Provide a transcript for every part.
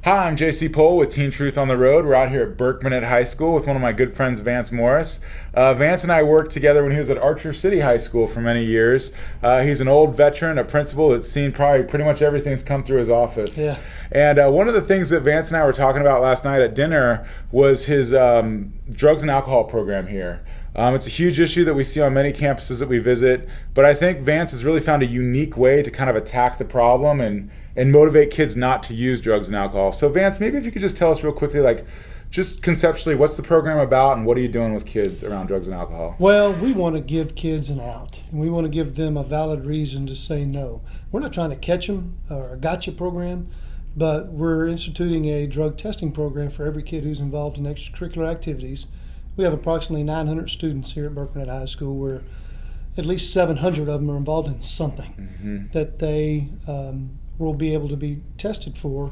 Hi, I'm JC Pohl with Teen Truth on the Road. We're out here at Berkman High School with one of my good friends, Vance Morris. Vance and I worked together when he was at Archer City High School for many years. He's an old veteran, a principal that's seen probably pretty much everything that's come through his office. Yeah. And one of the things that Vance and I were talking about last night at dinner was his drugs and alcohol program here. It's a huge issue that we see on many campuses that we visit, but I think Vance has really found a unique way to kind of attack the problem and motivate kids not to use drugs and alcohol. So Vance, maybe if you could just tell us real quickly, like just conceptually, what's the program about and what are you doing with kids around drugs and alcohol? Well, we want to give kids an out, and we want to give them a valid reason to say no. We're not trying to catch them or a gotcha program, but we're instituting a drug testing program for every kid who's involved in extracurricular activities. We have approximately 900 students here at Berkman High School, where at least 700 of them are involved in something that they will be able to be tested for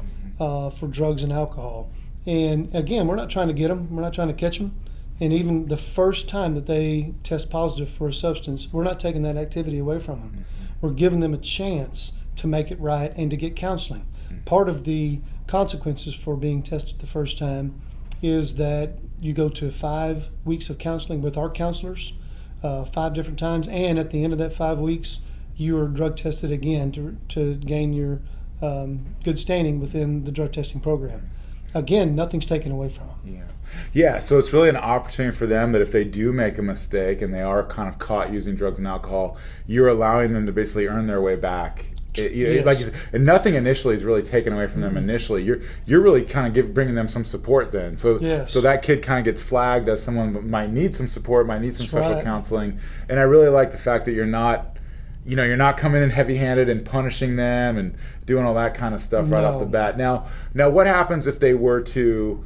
drugs and alcohol. And again, we're not trying to get them, we're not trying to catch them. And even the first time that they test positive for a substance, we're not taking that activity away from them. We're giving them a chance to make it right and to get counseling. Part of the consequences for being tested the first time is that you go to 5 weeks of counseling with our counselors, 5 different times, and at the end of that 5 weeks, you are drug tested again to gain your good standing within the drug testing program. Again, nothing's taken away from them. Yeah, so it's really an opportunity for them that if they do make a mistake and they are kind of caught using drugs and alcohol, you're allowing them to basically earn their way back. Yes. Like you said, and nothing initially is really taken away from them initially. You're really kind of bringing them some support then. So Yes. so that kid kind of gets flagged as someone that might need some support, might need some That's special right. counseling. And I really like the fact that you're not coming in heavy-handed and punishing them and doing all that kind of stuff right off the bat. Now what happens if they were to,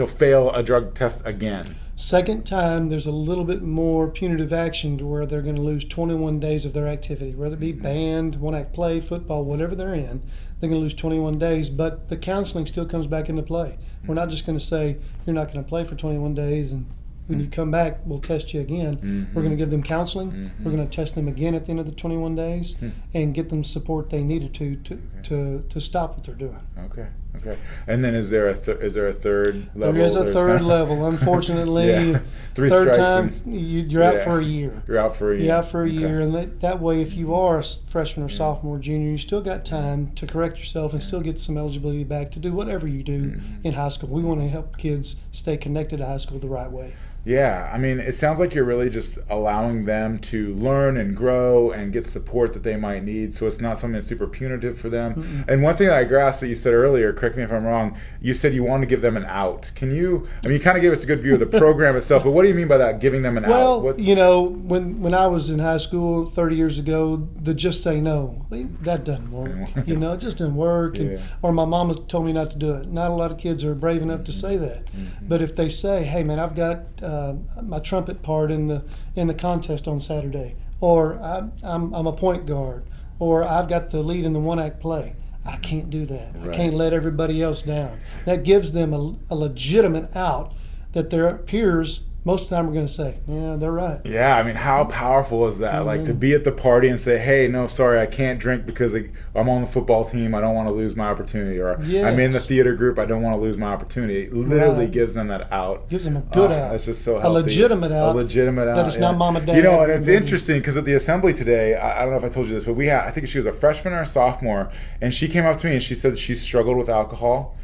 fail a drug test again? Second time, there's a little bit more punitive action to where they're going to lose 21 days of their activity, whether it be band, one-act play, football, whatever they're in. They're going to lose 21 days, but the counseling still comes back into play. We're not just going to say, you're not going to play for 21 days, and when you come back, we'll test you again. We're going to give them counseling. We're going to test them again at the end of the 21 days and get them support they needed to stop what they're doing. Okay. And then is there a third level? There is a third level. Unfortunately, Yeah. 3 third strikes time and- you're out for a year. You're out for a year. You're out for a year, Okay. and that way, if you are a freshman or sophomore, junior, you still got time to correct yourself and still get some eligibility back to do whatever you do in high school. We want to help kids stay connected to high school the right way. Yeah, I mean, it sounds like you're really just allowing them to learn and grow and get support that they might need, so it's not something that's super punitive for them. And one thing that I grasped that you said earlier, correct me if I'm wrong, you said you wanted to give them an out. You kind of gave us a good view of the program itself, but what do you mean by that, giving them an Well, out? when I was in high school 30 years ago, the just say no, that doesn't work. It just didn't work. Or my mama told me not to do it. Not a lot of kids are brave enough to say that. But if they say, hey man, I've got my trumpet part in the contest on Saturday, or I'm a point guard, or I've got the lead in the one-act play, I can't do that. Right. I can't let everybody else down. That gives them a legitimate out that their peers most of the time are going to say, yeah, they're right. Yeah, I mean, how powerful is that? Like to be at the party and say, hey, no, sorry, I can't drink because I'm on the football team. I don't want to lose my opportunity. Or I'm in the theater group. I don't want to lose my opportunity. It literally gives them that out. Gives them a good out. That's just so healthy. A legitimate out. That it's not mom and dad. And it's interesting because at the assembly today, I don't know if I told you this, but I think she was a freshman or a sophomore, and she came up to me and she said she struggled with alcohol.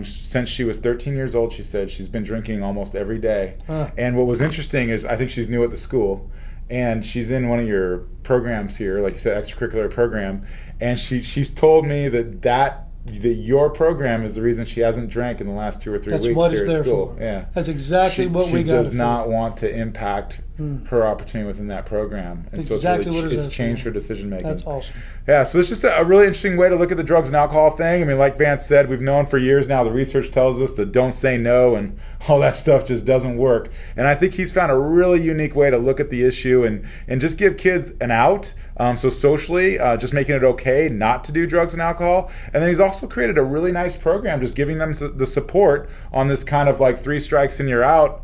Since she was 13 years old, she said she's been drinking almost every day. And what was interesting is I think she's new at the school, and she's in one of your programs here, like you said, extracurricular program, and she's told me that your program is the reason she hasn't drank in the last 2 or 3 That's weeks what here it's at there school. for. Yeah, that's exactly what we got. She does not want to impact her opportunity within that program, and Exactly so what it's changed her decision making. That's awesome. Yeah, so it's just a really interesting way to look at the drugs and alcohol thing. I mean, like Vance said, we've known for years now, the research tells us that don't say no and all that stuff just doesn't work. And I think he's found a really unique way to look at the issue and just give kids an out. So socially, just making it okay not to do drugs and alcohol. And then he's also created a really nice program, just giving them the support on this kind of like 3 strikes and you're out.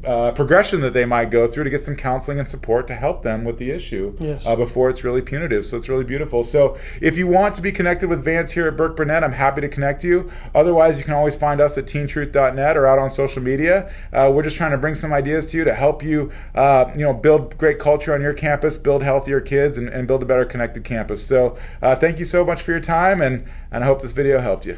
progression that they might go through to get some counseling and support to help them with the issue Yes. before it's really punitive. So it's really beautiful. So if you want to be connected with Vance here at Burke Burnett, I'm happy to connect you. Otherwise, you can always find us at teentruth.net or out on social media. We're just trying to bring some ideas to you to help you, build great culture on your campus, build healthier kids, and build a better connected campus. So thank you so much for your time, and I hope this video helped you.